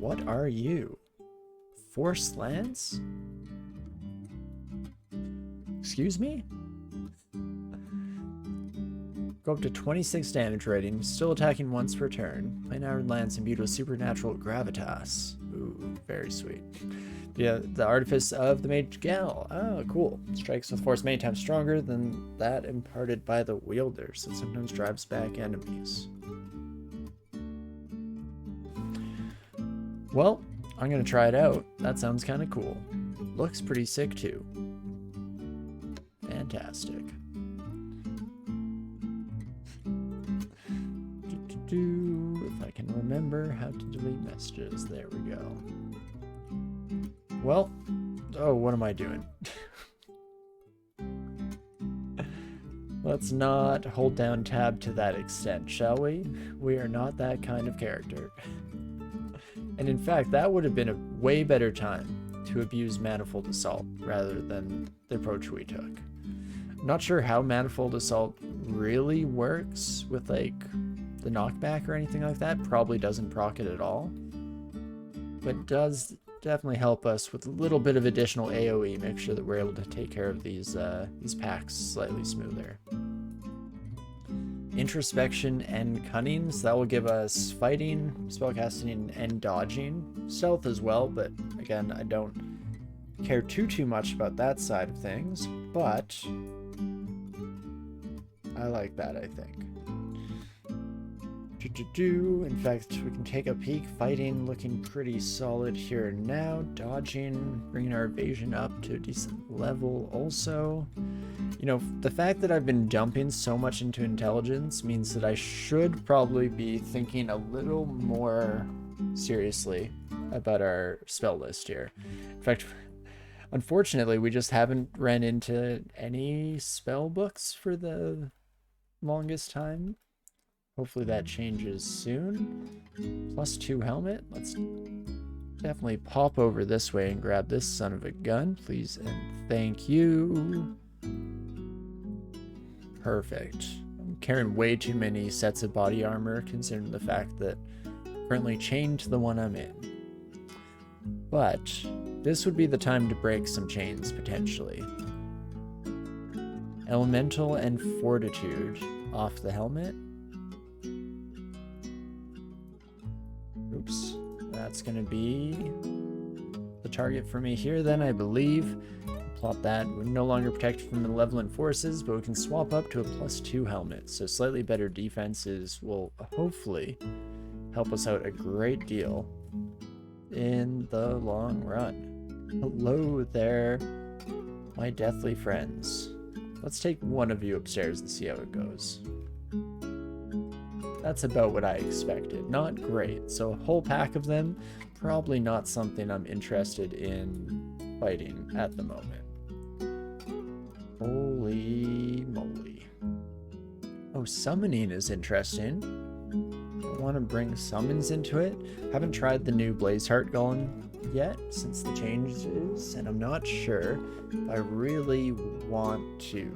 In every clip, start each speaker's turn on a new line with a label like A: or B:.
A: What are you? Force Lance? Excuse me? Go up to 26 damage rating, still attacking once per turn. Plain-armored lance imbued with supernatural gravitas. Ooh, very sweet. Yeah, the artifice of the mage Gnoll. Oh, cool. Strikes with force many times stronger than that imparted by the wielder, so it sometimes drives back enemies. Well, I'm gonna try it out. That sounds kind of cool. Looks pretty sick too. Fantastic. If I can remember how to delete messages. There we go. Well, oh, what am I doing? Let's not hold down tab to that extent, shall we? We are not that kind of character. And in fact, that would have been a way better time to abuse Manifold Assault rather than the approach we took. I'm not sure how Manifold Assault really works with like the knockback or anything like that. Probably doesn't proc it at all, but does definitely help us with a little bit of additional AoE, make sure that we're able to take care of these packs slightly smoother. Introspection and cunning, so that will give us fighting, spellcasting, and dodging. Stealth as well, but again, I don't care too much about that side of things, but I like that, I think. In fact, we can take a peek. Fighting looking pretty solid here now. Dodging, bringing our evasion up to a decent level also. You know, the fact that I've been dumping so much into intelligence means that I should probably be thinking a little more seriously about our spell list here. In fact, unfortunately, we just haven't ran into any spell books for the longest time. Hopefully that changes soon. +2 helmet. Let's definitely pop over this way and grab this son of a gun, please and thank you. Perfect. I'm carrying way too many sets of body armor considering the fact that I'm currently chained to the one I'm in. But this would be the time to break some chains potentially. Elemental and Fortitude off the helmet. Oops, that's gonna be the target for me here then, I believe. Plot that. We're no longer protected from malevolent forces, but we can swap up to a +2 helmet, so slightly better defenses will hopefully help us out a great deal in the long run. Hello there, my deathly friends. Let's take one of you upstairs and see how it goes. That's about what I expected. Not great. So a whole pack of them, probably not something I'm interested in fighting at the moment. Holy moly. Oh, summoning is interesting. I want to bring summons into it. Haven't tried the new Blazeheart Golem yet since the changes, and I'm not sure if I really want to.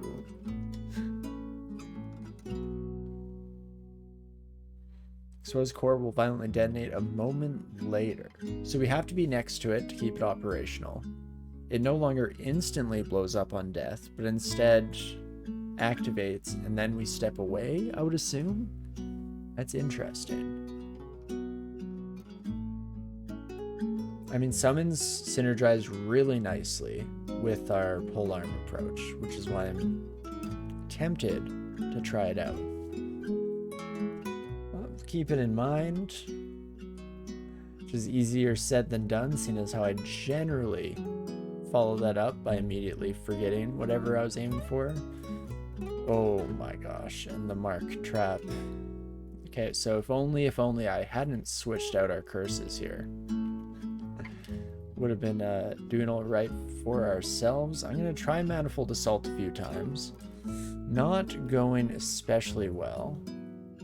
A: Exposed core will violently detonate a moment later, so we have to be next to it to keep it operational. It no longer instantly blows up on death, but instead activates and then we step away, I would assume. That's interesting. I mean, summons synergize really nicely with our polearm approach, which is why I'm tempted to try it out. Keep it in mind, which is easier said than done, seeing as how I generally follow that up by immediately forgetting whatever I was aiming for. Oh my gosh, and the mark trap. Okay, so if only I hadn't switched out our curses here. Would have been doing all right for ourselves. I'm going to try Manifold Assault a few times. Not going especially well.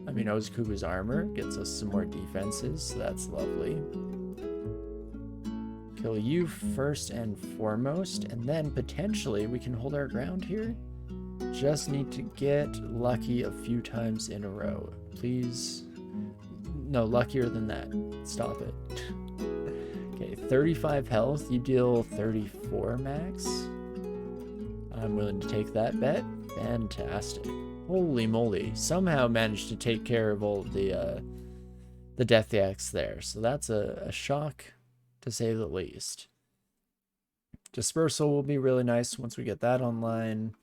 A: I mean, Ozukubu's armor gets us some more defenses, so that's lovely. Kill you first and foremost, and then potentially we can hold our ground here. Just need to get lucky a few times in a row. Please. No, luckier than that. Stop it. 35 health, you deal 34 max. I'm willing to take that bet. Fantastic. Holy moly. Somehow managed to take care of all the Nethack there. So that's a shock, to say the least. Dispersal will be really nice once we get that online.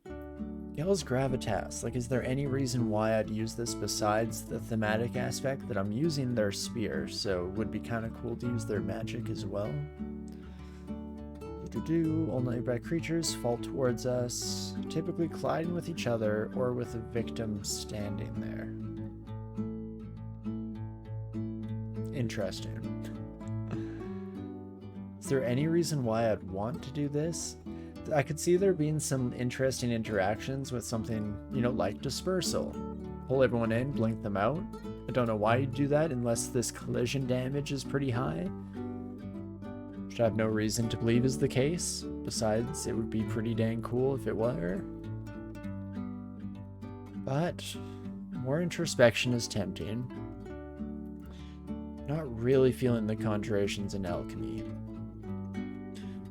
A: Gale's Gravitas. Like, is there any reason why I'd use this besides the thematic aspect that I'm using their spear? So it would be kind of cool to use their magic as well. All nearby creatures fall towards us, typically colliding with each other or with a victim standing there. Interesting. Is there any reason why I'd want to do this? I could see there being some interesting interactions with something, you know, like Dispersal. Pull everyone in, blink them out. I don't know why you'd do that unless this collision damage is pretty high. Which I have no reason to believe is the case. Besides, it would be pretty dang cool if it were. But more introspection is tempting. Not really feeling the conjurations in alchemy.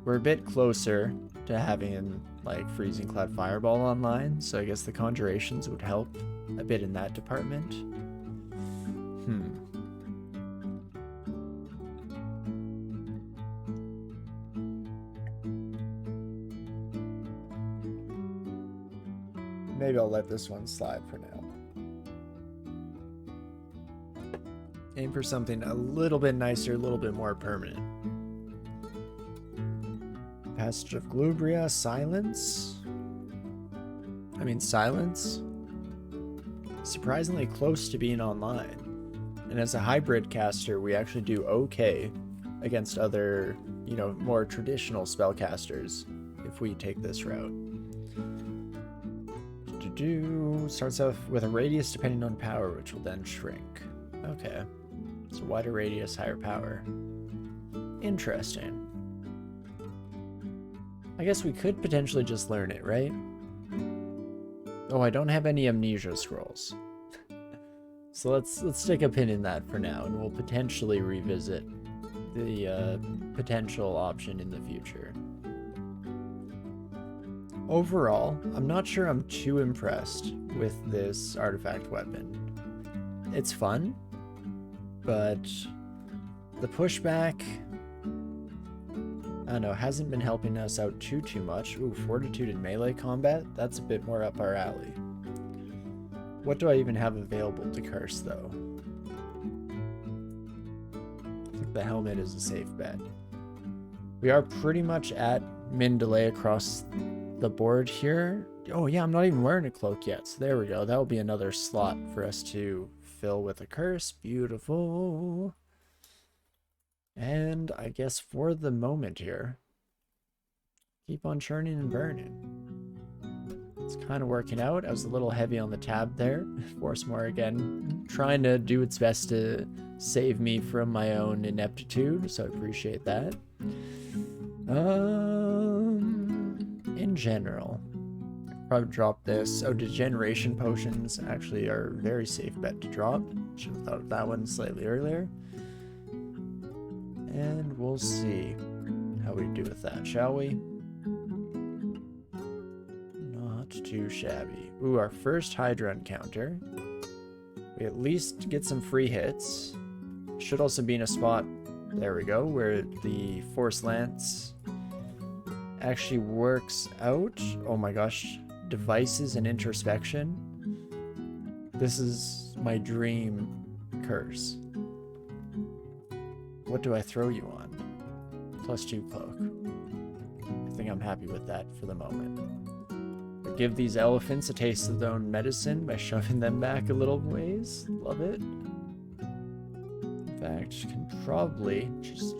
A: We're a bit closer to having like Freezing Cloud Fireball online, so I guess the conjurations would help a bit in that department. Maybe I'll let this one slide for now. Aim for something a little bit nicer, a little bit more permanent. Passage of Glubria, Silence. Silence. Surprisingly close to being online. And as a hybrid caster, we actually do okay against other, you know, more traditional spellcasters if we take this route. Starts off with a radius depending on power, which will then shrink. Okay. So wider radius, higher power. Interesting. I guess we could potentially just learn it, right? Oh, I don't have any amnesia scrolls. So let's stick a pin in that for now, and we'll potentially revisit the potential option in the future. Overall, I'm not sure I'm too impressed with this artifact weapon. It's fun, but the pushback, I don't know, hasn't been helping us out too much. Ooh, Fortitude in melee combat? That's a bit more up our alley. What do I even have available to curse, though? I think the helmet is a safe bet. We are pretty much at min delay across the board here. Oh yeah, I'm not even wearing a cloak yet, so there we go. That will be another slot for us to fill with a curse. Beautiful. And I guess for the moment here, keep on churning and burning. It's kind of working out. I was a little heavy on the tab there. Force more again, trying to do its best to save me from my own ineptitude, so I appreciate that. In general, probably drop this. Oh, degeneration potions actually are a very safe bet to drop. Should have thought of that one slightly earlier. And we'll see how we do with that, shall we? Not too shabby. Ooh, our first Hydra encounter. We at least get some free hits. Should also be in a spot, there we go, where the Force Lance actually works out. Oh my gosh. Devices and introspection. This is my dream curse. What do I throw you on? +2 cloak. I think I'm happy with that for the moment. But give these elephants a taste of their own medicine by shoving them back a little ways. Love it. In fact, can probably just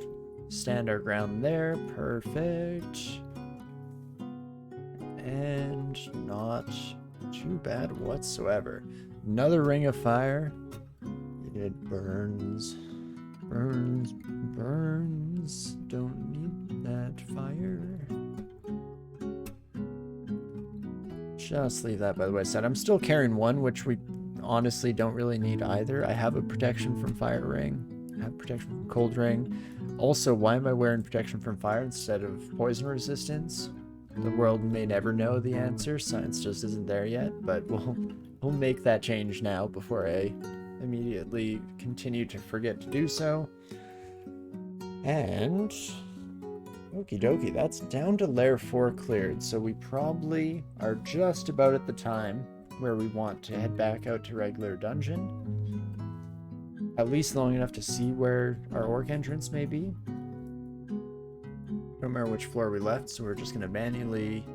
A: stand our ground there. Perfect. And not too bad whatsoever. Another ring of fire. It burns. Burns, burns. Don't need that fire. Just leave that by the wayside. I'm still carrying one, which we honestly don't really need either. I have a protection from fire ring. have protection from cold ring. Also, why am I wearing protection from fire instead of poison resistance? The world may never know the answer. Science just isn't there yet, but we'll make that change now before I immediately continue to forget to do so. And okie dokie, that's down to layer 4 cleared, so we probably are just about at the time where we want to head back out to regular dungeon. At least long enough to see where our orc entrance may be. Don't remember which floor we left, so we're just going to manually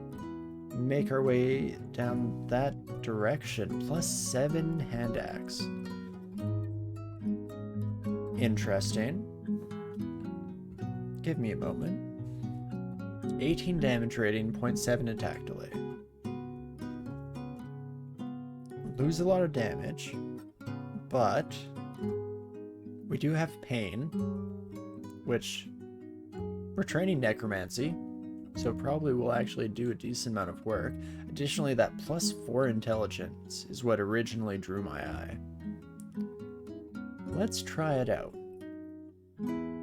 A: make our way down that direction. +7 hand axe. Interesting. Give me a moment. 18 damage rating, 0.7 attack delay. Lose a lot of damage, but we do have pain, which we're training necromancy, so probably will actually do a decent amount of work. Additionally, that +4 intelligence is what originally drew my eye. Let's try it out.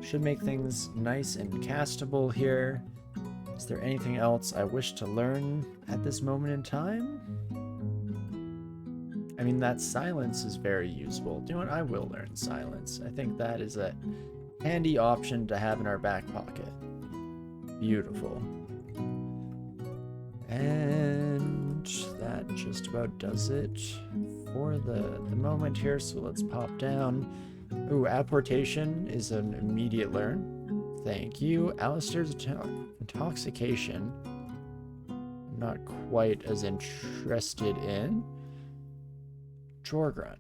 A: Should make things nice and castable here. Is there anything else I wish to learn at this moment in time? I mean, that silence is very useful. You know what? I will learn silence. I think that is a handy option to have in our back pocket. Beautiful. And that just about does it for the moment here, so let's pop down. Ooh, apportation is an immediate learn. Thank you. Alistair's intoxication. I'm not quite as interested in. Jorgrun.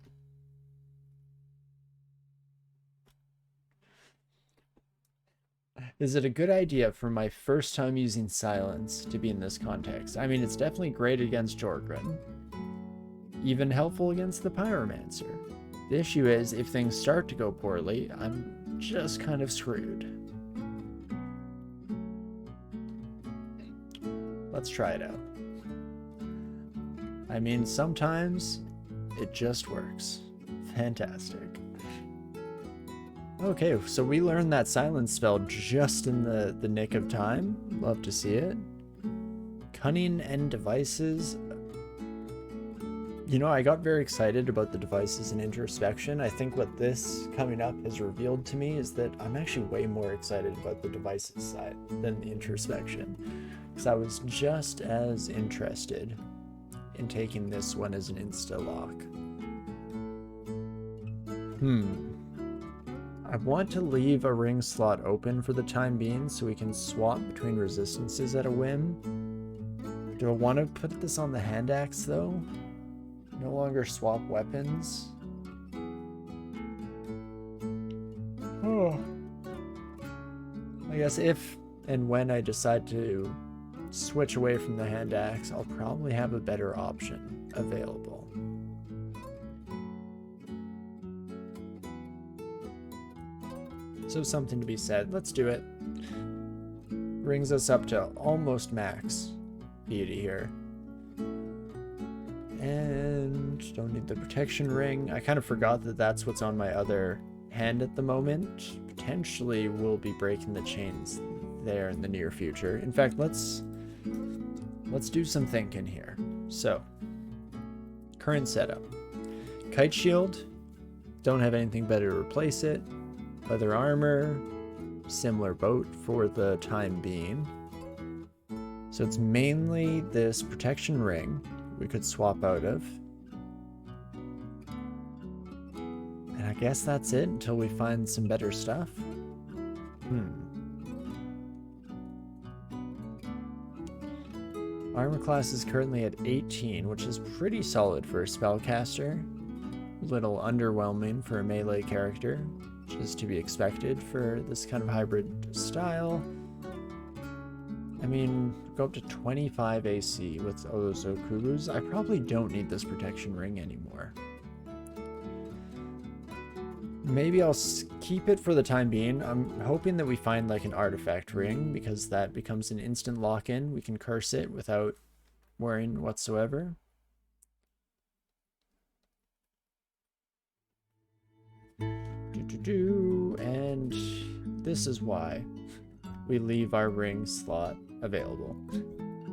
A: Is it a good idea for my first time using silence to be in this context? I mean, it's definitely great against Jorgrun. Even helpful against the Pyromancer. The issue is, if things start to go poorly, I'm just kind of screwed. Let's try it out. I mean, sometimes it just works. Fantastic. Okay, so we learned that silence spell just in the nick of time. Love to see it. Cunning and devices. You know, I got very excited about the devices and introspection. I think what this coming up has revealed to me is that I'm actually way more excited about the devices side than the introspection. Because I was just as interested in taking this one as an insta-lock. I want to leave a ring slot open for the time being so we can swap between resistances at a whim. Do I want to put this on the hand axe though? No longer swap weapons. Oh. I guess if and when I decide to switch away from the hand axe, I'll probably have a better option available. So something to be said. Let's do it. Brings us up to almost max beauty here. And don't need the protection ring. I kind of forgot that that's what's on my other hand at the moment. Potentially we'll be breaking the chains there in the near future. In fact, let's do some thinking here. So, current setup. Kite shield. Don't have anything better to replace it. Leather armor. Similar boat for the time being. So it's mainly this protection ring we could swap out of. And I guess that's it until we find some better stuff. Armor class is currently at 18, which is pretty solid for a spellcaster. A little underwhelming for a melee character, which is to be expected for this kind of hybrid style. I mean, go up to 25 AC with Ozokugus. I probably don't need this protection ring anymore. Maybe I'll keep it for the time being. I'm hoping that we find like an artifact ring, because that becomes an instant lock-in. We can curse it without worrying whatsoever. And this is why we leave our ring slot available.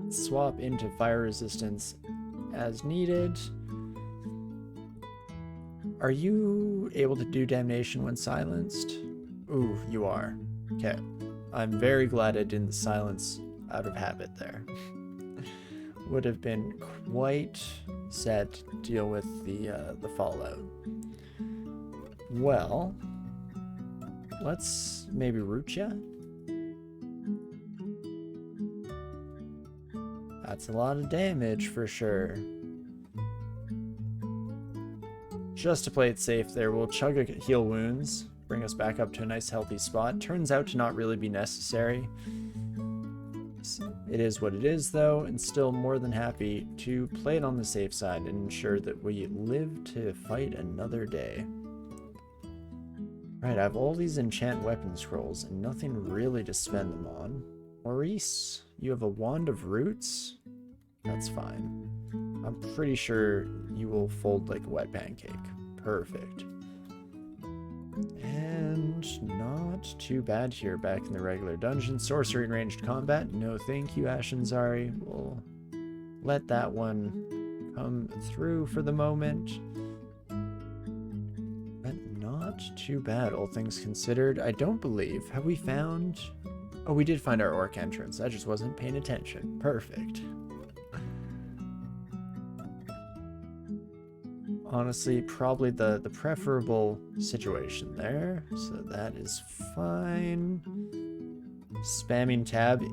A: Swap into fire resistance as needed. Are you able to do damnation when silenced? Ooh, you are. Okay. I'm very glad I didn't silence out of habit there. Would have been quite sad to deal with the fallout. Well, let's maybe root ya. That's a lot of damage for sure. Just to play it safe there, we'll chug a heal wounds, bring us back up to a nice healthy spot. Turns out to not really be necessary. It is what it is though, and still more than happy to play it on the safe side and ensure that we live to fight another day. Right, I have all these enchant weapon scrolls and nothing really to spend them on. Maurice, you have a wand of roots? That's fine. I'm pretty sure you will fold like a wet pancake. Perfect. And not too bad here back in the regular dungeon. Sorcery and ranged combat. No thank you, Ashenzari. We'll let that one come through for the moment. But not too bad, all things considered. I don't believe. Have we found... Oh, we did find our orc entrance. I just wasn't paying attention. Perfect. Honestly, probably the preferable situation there. So that is fine. Spamming tab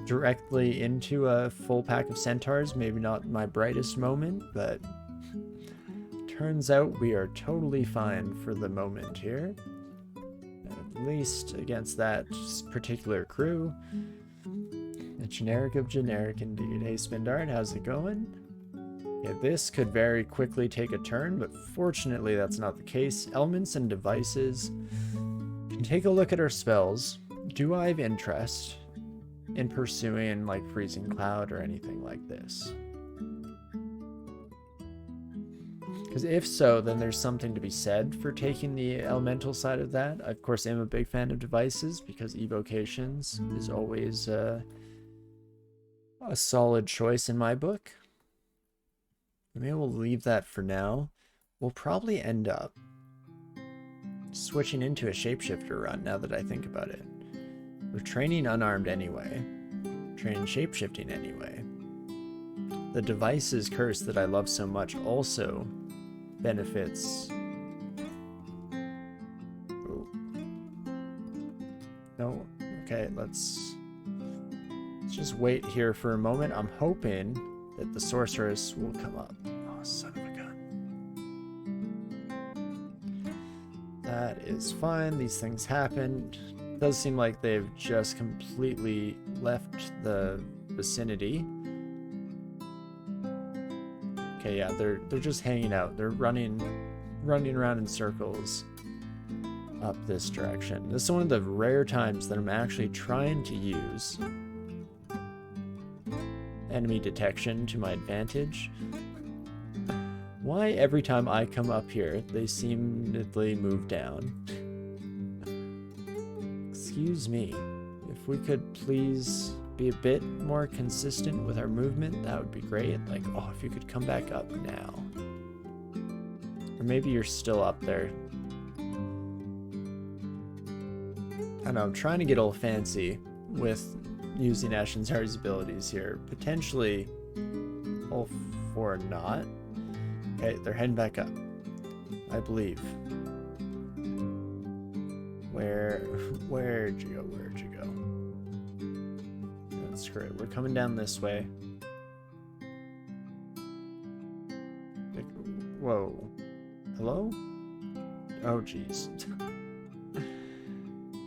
A: directly into a full pack of centaurs. Maybe not my brightest moment, but turns out we are totally fine for the moment here. At least against that particular crew. A generic of generic indeed. Hey Spindart, how's it going? Yeah, this could very quickly take a turn, but fortunately that's not the case. Elements and devices. Can take a look at our spells. Do I have interest in pursuing like Freezing Cloud or anything like this? Because if so, then there's something to be said for taking the elemental side of that. I, of course, am a big fan of devices because evocations is always a solid choice in my book. Maybe we'll leave that for now. We'll probably end up switching into a shapeshifter run now that I think about it. We're training unarmed anyway. Training shapeshifting anyway. The devices curse that I love so much also benefits. Oh. No. Okay, let's just wait here for a moment. I'm hoping that the sorceress will come up. Oh, son of a gun. That is fine. These things happened. Does seem like they've just completely left the vicinity. Okay, yeah, they're just hanging out. They're running around in circles up this direction. This is one of the rare times that I'm actually trying to use enemy detection to my advantage. Why every time I come up here, they seemingly move down? Excuse me. If we could please be a bit more consistent with our movement, that would be great. Like, oh, if you could come back up now. Or maybe you're still up there. I know, I'm trying to get all fancy with using Ashenzari's abilities here. Potentially all four not. Okay, they're heading back up, I believe. Where'd you go? Where'd you go? That's great. We're coming down this way. Whoa. Hello? Oh, jeez.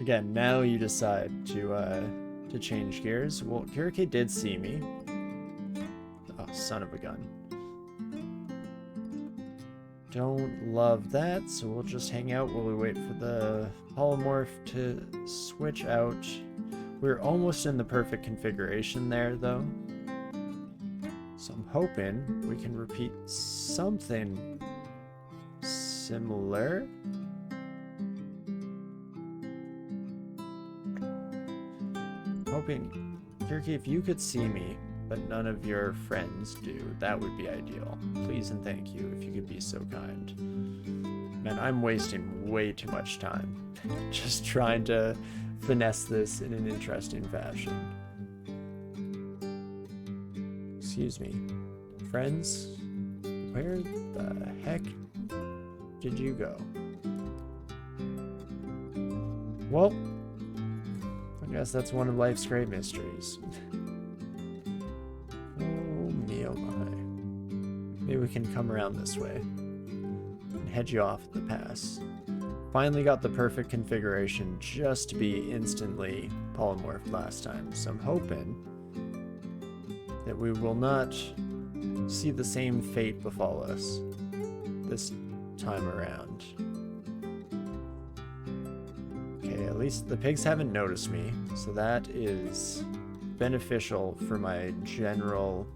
A: Again, now you decide to change gears. Well, Kirike did see me. Oh, son of a gun. Don't love that, so we'll just hang out while we wait for the polymorph to switch out. We're almost in the perfect configuration there, though. So I'm hoping we can repeat something similar. hoping, Kirky, if you could see me, but none of your friends do, that would be ideal. Please and thank you, if you could be so kind. Man, I'm wasting way too much time just trying to finesse this in an interesting fashion. Excuse me. Friends, where the heck did you go? Well, I guess that's one of life's great mysteries. Oh me, oh my. Maybe we can come around this way and head you off at the pass. Finally got the perfect configuration just to be instantly polymorphed last time, so I'm hoping that we will not see the same fate befall us this time around. Okay, at least the pigs haven't noticed me, so that is beneficial for my general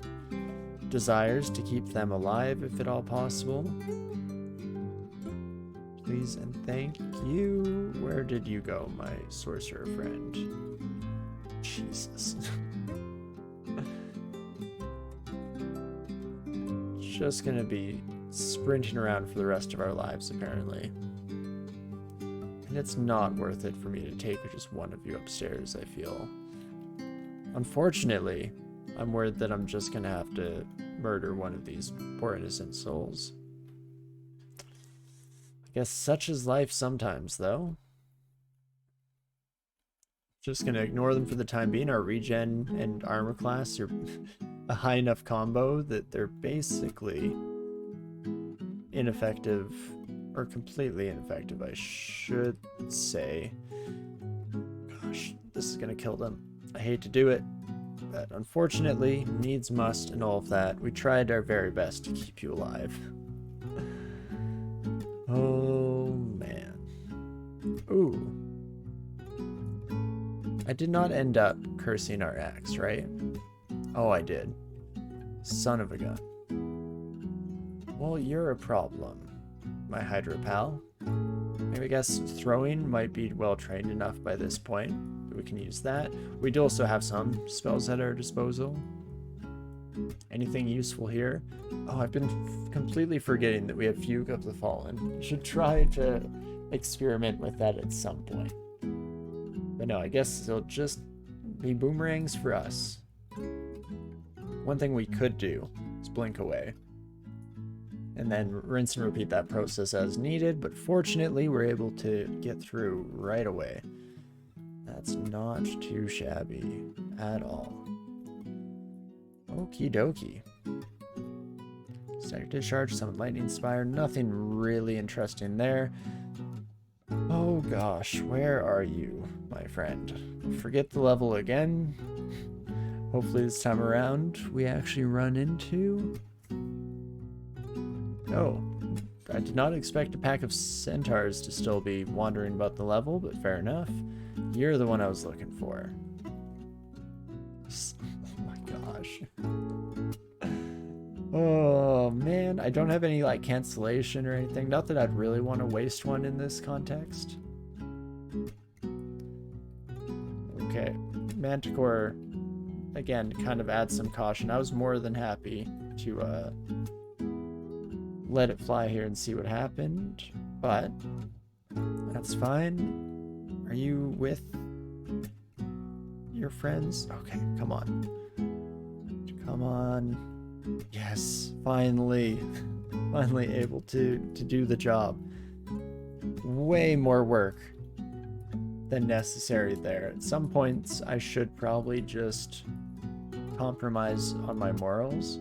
A: desires to keep them alive if at all possible. Please and thank you. Where did you go, my sorcerer friend? Jesus. Just gonna be sprinting around for the rest of our lives, apparently. And it's not worth it for me to take just one of you upstairs, I feel. Unfortunately, I'm worried that I'm just gonna have to murder one of these poor innocent souls. I guess such is life sometimes, though. Just gonna ignore them for the time being. Our regen and armor class are a high enough combo that they're basically ineffective, or completely ineffective, I should say. Gosh, this is gonna kill them. I hate to do it, but unfortunately, needs must and all of that. We tried our very best to keep you alive. Oh, man. Ooh. I did not end up cursing our axe, right? Oh, I did. Son of a gun. Well, you're a problem, my Hydra pal. Maybe I guess throwing might be well trained enough by this point that we can use that. We do also have some spells at our disposal. Anything useful here? Oh, I've been completely forgetting that we have Fugue of the Fallen. Should try to experiment with that at some point. But no, I guess it'll just be boomerangs for us. One thing we could do is blink away. And then rinse and repeat that process as needed, but fortunately we're able to get through right away. That's not too shabby at all. Okie dokie. Static Discharge, Summon Lightning Spire, nothing really interesting there. Oh gosh, where are you, my friend? Forget the level again. Hopefully this time around we actually run into... Oh, I did not expect a pack of centaurs to still be wandering about the level, but fair enough. You're the one I was looking for. Oh my gosh. Oh man, I don't have any like cancellation or anything. Not that I'd really want to waste one in this context. Okay, Manticore, again, kind of adds some caution. I was more than happy to let it fly here and see what happened, but that's fine. Are you with your friends? Okay, come on. Come on. Yes, finally. Finally able to do the job. Way more work than necessary there. At some points, I should probably just compromise on my morals.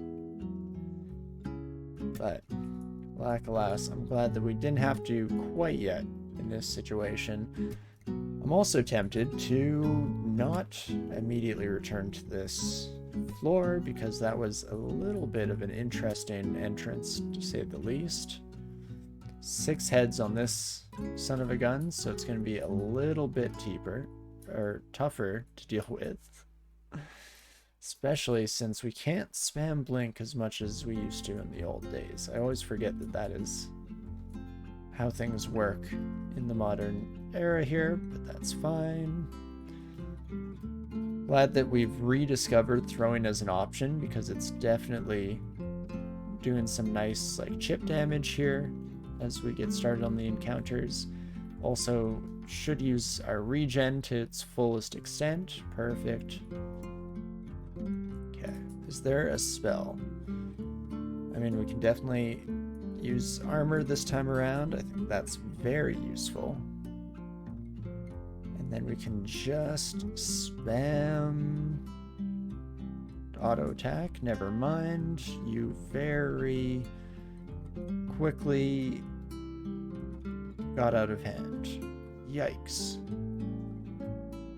A: But alas, I'm glad that we didn't have to quite yet in this situation. I'm also tempted to not immediately return to this floor because that was a little bit of an interesting entrance, to say the least. 6 heads on this son of a gun, so it's going to be a little bit tougher to deal with. Especially since we can't spam blink as much as we used to in the old days. I always forget that that is how things work in the modern era here, but that's fine. Glad that we've rediscovered throwing as an option, because it's definitely doing some nice like chip damage here as we get started on the encounters. Also should use our regen to its fullest extent. Perfect. Okay, is there a spell? I mean, we can definitely use armor this time around. I think that's very useful. And then we can just spam auto attack. Never mind. You very quickly got out of hand. Yikes.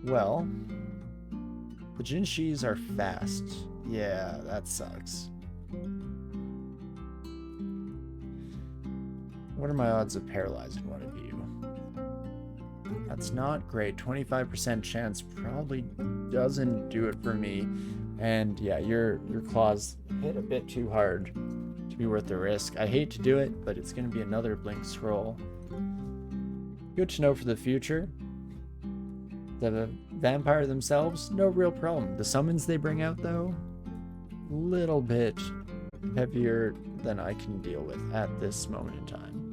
A: Well, the Jinshis are fast. Yeah, that sucks. What are my odds of paralyzing one of you? That's not great. 25% chance probably doesn't do it for me. And yeah, your claws hit a bit too hard to be worth the risk. I hate to do it, but it's going to be another blink scroll. Good to know for the future. The vampire themselves, no real problem. The summons they bring out, though, little bit heavier than I can deal with at this moment in time.